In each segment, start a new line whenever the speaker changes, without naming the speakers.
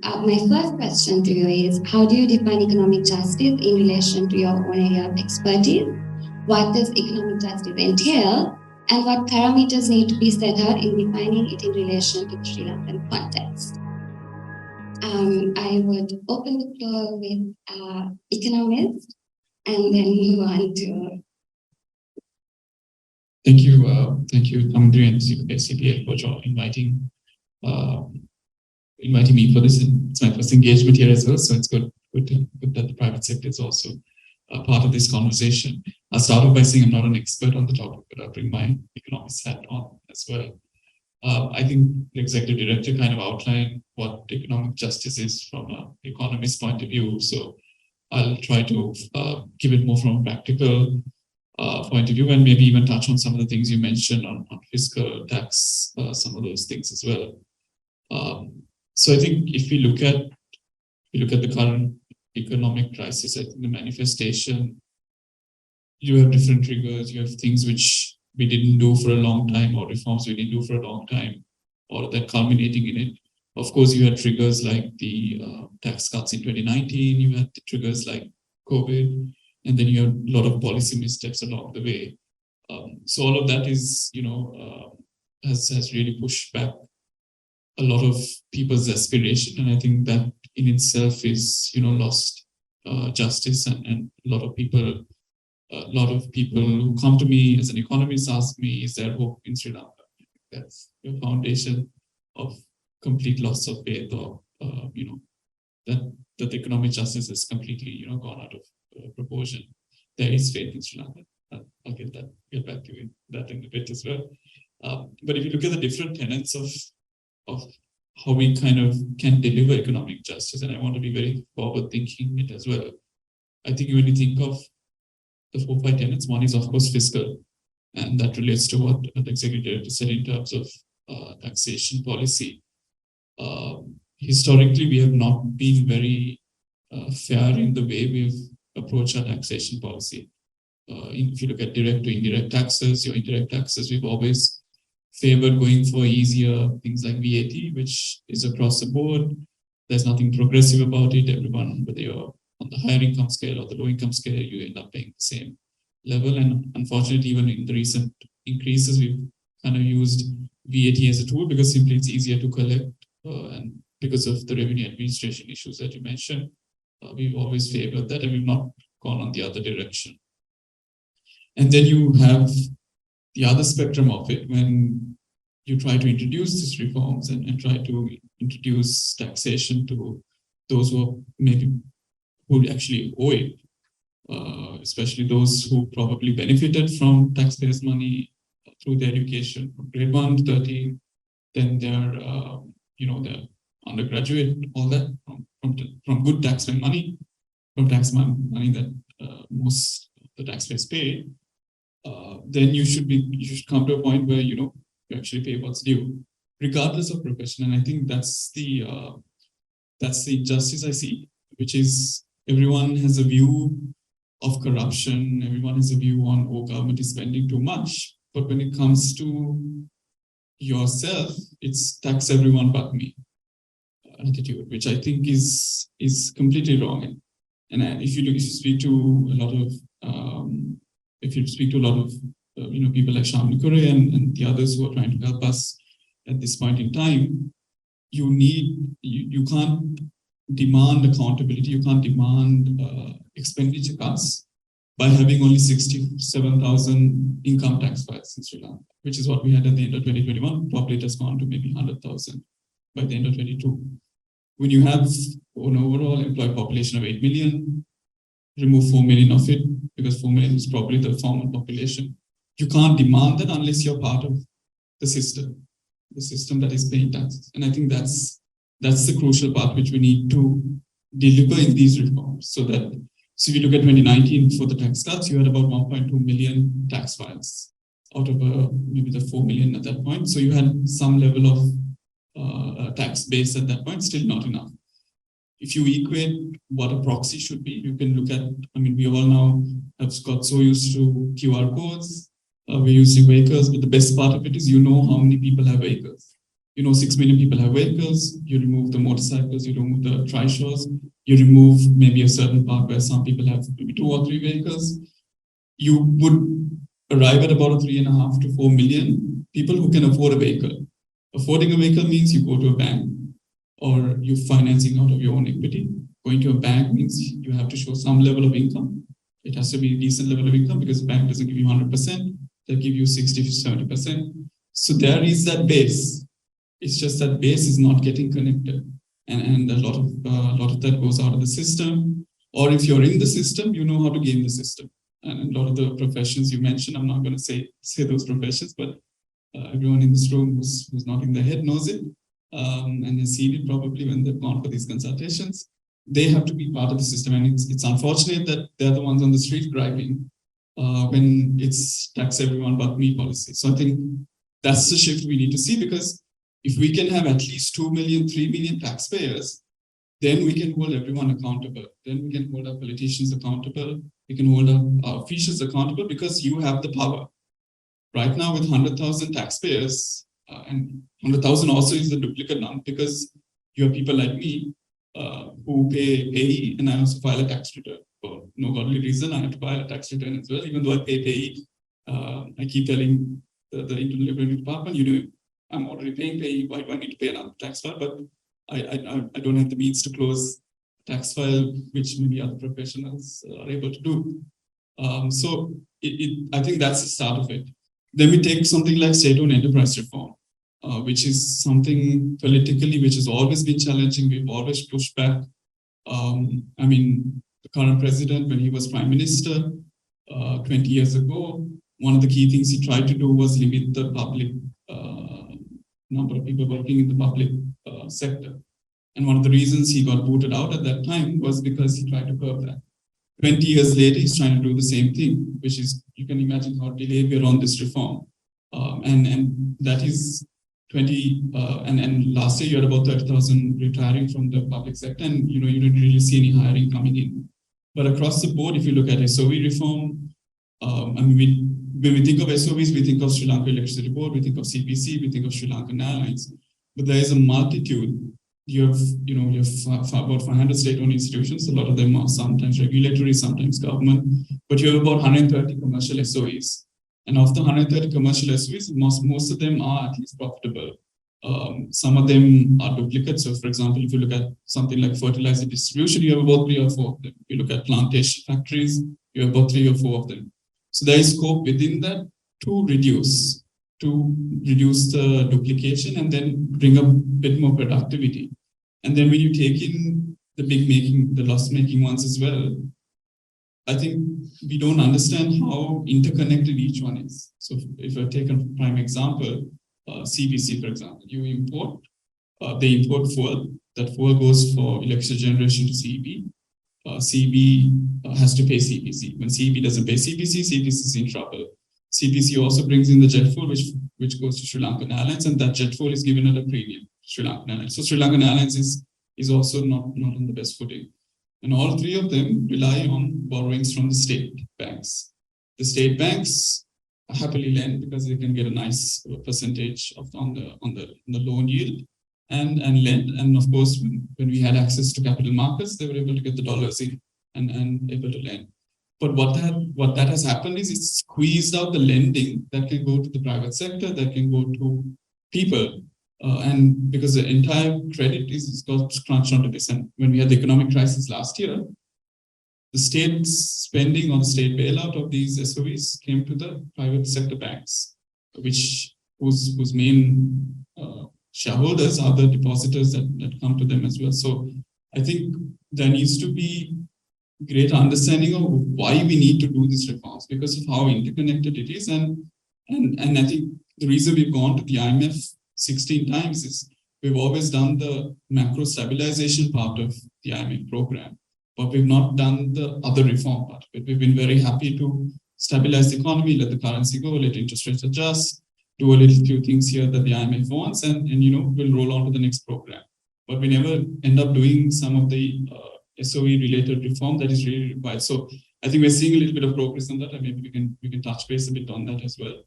My first question to you is, how do you define economic justice in relation to your own area of expertise? What does economic justice entail? And what parameters need to be set out in defining it in relation to the Sri Lankan context? I would open the floor with economist and then move on to...
Thank you, Tamandri and CPA for inviting me for this. It's my first engagement here as well, so it's good that the private sector is also a part of this conversation. I'll start off by saying I'm not an expert on the topic, but I'll bring my economist hat on as well. I think the executive director kind of outlined what economic justice is from an economist point of view, so I'll try to give it more from a practical point of view, and maybe even touch on some of the things you mentioned on fiscal tax, some of those things as well. So I think if we look at the current economic crisis, I think the manifestation, you have different triggers. You have things which we didn't do for a long time, or reforms we didn't do for a long time, or that culminating in it. Of course, you had triggers like the tax cuts in 2019. You had the triggers like COVID, and then you have a lot of policy missteps along the way. So all of that is, has really pushed back a lot of people's aspiration, and I think that in itself is, lost justice, and a lot of people who come to me as an economist ask me, is there hope in Sri Lanka? That's your foundation of complete loss of faith, or that economic justice is completely gone out of proportion. There is faith in Sri Lanka. I'll get back to you that in a bit as well. But if you look at the different tenets of how we kind of can deliver economic justice, and I want to be very forward thinking it as well. I think when you think of the 4-5 tenets, one is of course fiscal, and that relates to what the executive director said in terms of taxation policy. Historically, we have not been very fair in the way we've approached our taxation policy. If you look at direct to indirect taxes, your indirect taxes, we've always favored going for easier things like VAT, which is across the board. There's nothing progressive about it. Everyone, whether you're on the higher income scale or the low income scale, you end up paying the same level. And unfortunately, even in the recent increases, we've kind of used VAT as a tool because simply it's easier to collect, and because of the revenue administration issues that you mentioned, we've always favored that, and we've not gone on the other direction. And then you have the other spectrum of it when you try to introduce these reforms and try to introduce taxation to those who actually owe it, especially those who probably benefited from taxpayers' money through their education from grade 1 to 13, then they're they're undergraduate, all that from good taxpayer money, from tax money that most of the taxpayers pay. Then you should come to a point where you actually pay what's due, regardless of profession. And I think that's the justice I see, which is everyone has a view of corruption, everyone has a view on, oh, government is spending too much. But when it comes to yourself, it's tax everyone but me attitude, which I think is completely wrong. And if you speak to a lot of people like Shamli Kure and the others who are trying to help us at this point in time, you can't demand accountability, you can't demand expenditure cuts by having only 67,000 income tax files in Sri Lanka, which is what we had at the end of 2021. Probably it has gone to maybe 100,000 by the end of 22. When you have an overall employed population of 8 million, remove 4 million of it, because 4 million is probably the formal population. You can't demand that unless you're part of the system that is paying taxes. And I think that's the crucial part which we need to deliver in these reforms. So if you look at 2019 for the tax cuts, you had about 1.2 million tax files out of maybe the 4 million at that point. So you had some level of tax base at that point, still not enough. If you equate what a proxy should be, you can look at, we all now have got so used to QR codes, we're using vehicles, but the best part of it is how many people have vehicles. 6 million people have vehicles, you remove the motorcycles, you remove the trishaws, you remove maybe a certain part where some people have maybe 2 or 3 vehicles, you would arrive at about 3.5 to 4 million people who can afford a vehicle. Affording a vehicle means you go to a bank or you're financing out of your own equity. Going to a bank means you have to show some level of income. It has to be a decent level of income because the bank doesn't give you 100%, they'll give you 60 to 70%. So there is that base. It's just that base is not getting connected. And a lot of that goes out of the system. Or if you're in the system, you know how to game the system. And a lot of the professions you mentioned, I'm not going to say those professions, but everyone in this room who's nodding their head knows it. And has seen it probably when they've gone for these consultations. They have to be part of the system. And it's unfortunate that they're the ones on the street griping when it's tax everyone but me policy. So I think that's the shift we need to see, because if we can have at least 2 million, 3 million taxpayers, then we can hold everyone accountable. Then we can hold our politicians accountable. We can hold our officials accountable because you have the power. Right now with 100,000 taxpayers, and 100,000 also is a duplicate number because you have people like me who pay, and I also file a tax return. For no godly reason, I have to file a tax return as well, even though I pay. I keep telling the Internal Revenue Department, I'm already paying pay. Why do I need to pay another tax file? But I don't have the means to close a tax file, which maybe other professionals are able to do. So I think that's the start of it. Then we take something like state-owned enterprise reform, which is something politically which has always been challenging. We've always pushed back. I mean, the current president, when he was prime minister 20 years ago, one of the key things he tried to do was limit the public number of people working in the public sector. And one of the reasons he got booted out at that time was because he tried to curb that. 20 years later, he's trying to do the same thing, which is, you can imagine how delayed we are on this reform. And that is 20, and last year you had about 30,000 retiring from the public sector, and you didn't really see any hiring coming in. But across the board, if you look at SOE reform, when we think of SOEs, we think of Sri Lanka Electricity Board, we think of CPC, we think of Sri Lankan Airlines. But there is a multitude. You have about 500 state-owned institutions. A lot of them are sometimes regulatory, sometimes government. But you have about 130 commercial SOEs. And of the 130 commercial SOEs, most of them are at least profitable. Some of them are duplicates. So, for example, if you look at something like fertilizer distribution, you have about 3 or 4 of them. If you look at plantation factories, you have about 3 or 4 of them. So there is scope within that to reduce the duplication and then bring a bit more productivity. And then when you take in the loss-making ones as well, I think we don't understand how interconnected each one is. So if I take a prime example, CBC, for example, they import fuel. That fuel goes for electricity generation to CEP. CEP has to pay CPC. When CEP doesn't pay CPC, CPC is in trouble. CPC also brings in the jet fuel, which goes to Sri Lankan Airlines, and that jet fuel is given at a premium, Sri Lankan Airlines. So Sri Lankan Airlines is also not on the best footing. And all 3 of them rely on borrowings from the state banks. The state banks happily lend because they can get a nice percentage on the loan yield and lend. And of course, when we had access to capital markets, they were able to get the dollars in and able to lend. But what that has happened is it's squeezed out the lending that can go to the private sector, that can go to people. And because the entire credit is got crunched onto this. And when we had the economic crisis last year, the state spending or the state bailout of these SOEs came to the private sector banks, whose main shareholders are the depositors that come to them as well. So I think there needs to be greater understanding of why we need to do these reforms because of how interconnected it is. And I think the reason we've gone to the IMF 16 times is we've always done the macro stabilization part of the IMF program, but we've not done the other reform part. But we've been very happy to stabilize the economy, let the currency go, let interest rates adjust, do a little few things here that the IMF wants, and we'll roll on to the next program. But we never end up doing some of the SOE related reform that is really required. So I think we're seeing a little bit of progress on that, and maybe we can touch base a bit on that as well.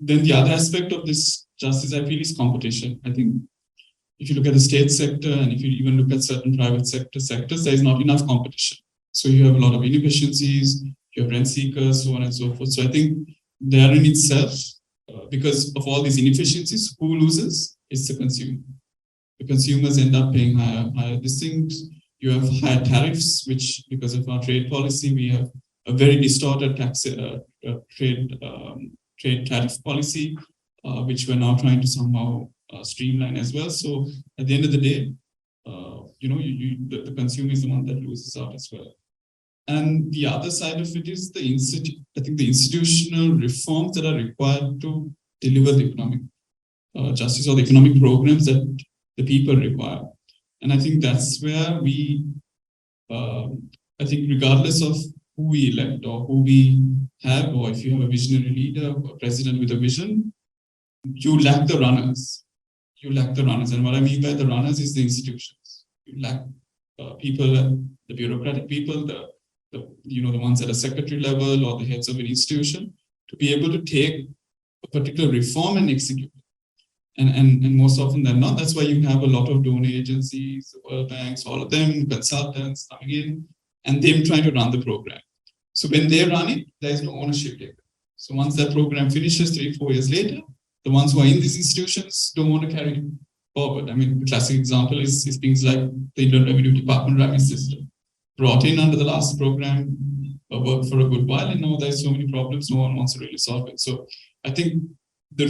Then the other aspect of this justice, I feel, is competition. I think if you look at the state sector and if you even look at certain private sectors, there is not enough competition. So you have a lot of inefficiencies, you have rent seekers, so on and so forth. So I think there in itself, because of all these inefficiencies, who loses? It's the consumer. The consumers end up paying higher these things. You have higher tariffs, which because of our trade policy, we have a very distorted trade tariff policy, which we're now trying to somehow streamline as well. So at the end of the day, the consumer is the one that loses out as well. And the other side of it is I think the institutional reforms that are required to deliver the economic justice or the economic programs that the people require. And I think that's where I think regardless of who we elect or who we have, or if you have a visionary leader, a president with a vision, you lack the runners. You lack the runners. And what I mean by the runners is the institutions. You lack people, the bureaucratic people, the ones at a secretary level or the heads of an institution to be able to take a particular reform and execute it. And most often than not, that's why you have a lot of donor agencies, World Banks, all of them, consultants coming in, and them trying to run the program. So when they run it, there is no ownership taken. So once that program finishes 3-4 years later, the ones who are in these institutions don't want to carry it forward. I mean, the classic example is things like the Indian Revenue Department revenue system. Brought in under the last program, worked for a good while, and now there's so many problems, no one wants to really solve it. So I think the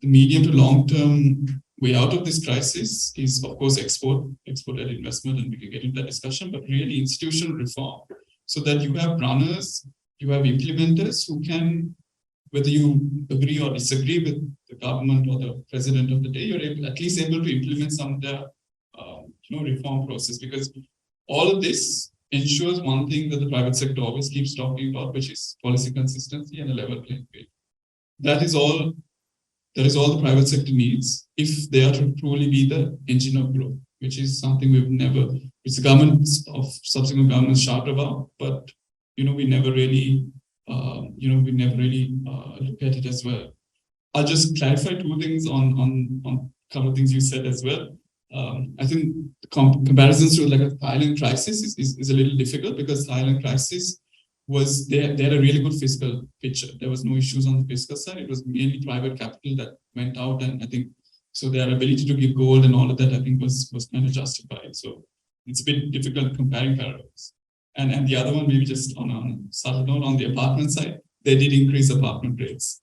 medium to long-term way out of this crisis is, of course, export-led investment, and we can get into that discussion, but really institutional reform, so that you have runners, you have implementers who can, whether you agree or disagree with the government or the president of the day, you're at least able to implement some of the reform process, because all of this ensures one thing that the private sector always keeps talking about, which is policy consistency and a level playing field. That is all the private sector needs if they are to truly be the engine of growth, which is something which the governments of subsequent governments shout about, but we never really look at it as well. I'll just clarify two things on a couple of things you said as well. I think the comparisons to like a Thailand crisis is a little difficult, because Thailand crisis was they had a really good fiscal picture. There was no issues on the fiscal side. It was mainly private capital that went out, and I think so their ability to give gold and all of that, I think was kind of justified. So it's a bit difficult comparing parallels. And the other one, maybe just on a subtle note, on the apartment side, they did increase apartment rates.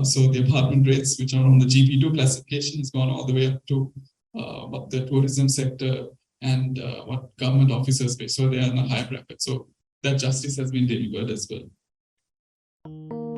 So the apartment rates, which are on the GP2 classification, has gone all the way up to what the tourism sector and what government officers pay. So they are in a higher bracket. So that justice has been delivered as well.